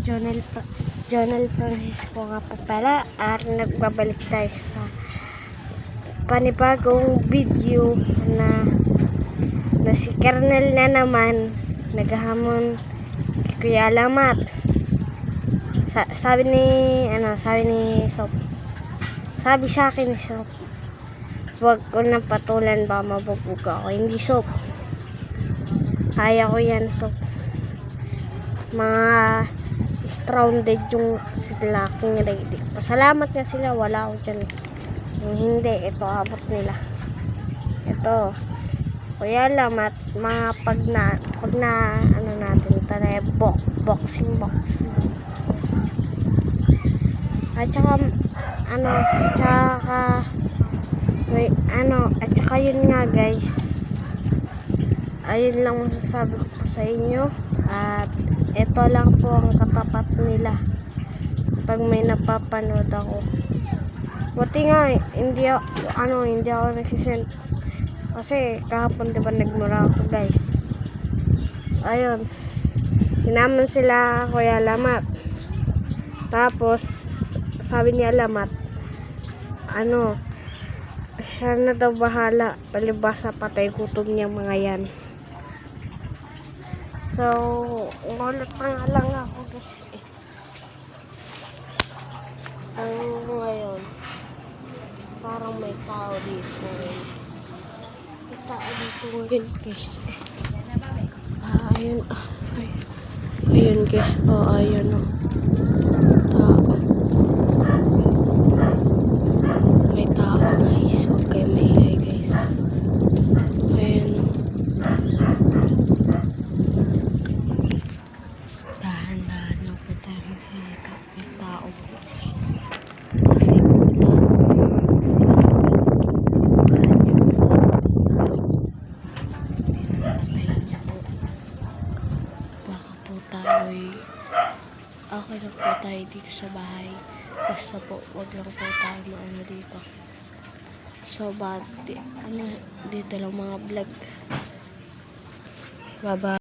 Jonel Francisco nga po pala, at nagbabalik tayo sa panibagong video na si Kernel na naman naghahamon kay Kuya Alamat. Sabi ni Sob, sabi sa akin ni Sob, huwag ko nang patulan, ba mabubog ako. Hindi, Sob, kaya ko yan, Sob. Mga stranded yung sila king ready. Pasalamat nga sila, wala ako dyan. Yung hindi, ito abot nila. Ito Kuya Alamat, mga pag na ano natin tayo, boxing at saka at saka yun nga guys, ayun lang masasabi ko po sa inyo. At ito lang po ang katapat nila pag may napapanood ako. Buti nga hindi ako nagsisend kasi kahapon diba nagmura ako guys. Ayun, hinaman sila Kuya Alamat, tapos sabi ni Alamat siya na daw bahala, palibasa patay gutom niyang mga yan. So ulit pa nga lang ako guys ngayon parang may tao dito ngayon guys. Ayun guys, ayun may tao guys, huwag kayo maingay guys. Ayun dahan-dahan lang po tayo magsalita. May tao po kasi okay lang po tayo dito sa bahay, basta po wag lang po tayo maano dito. So bad dito lang mga vlog. Bye bye.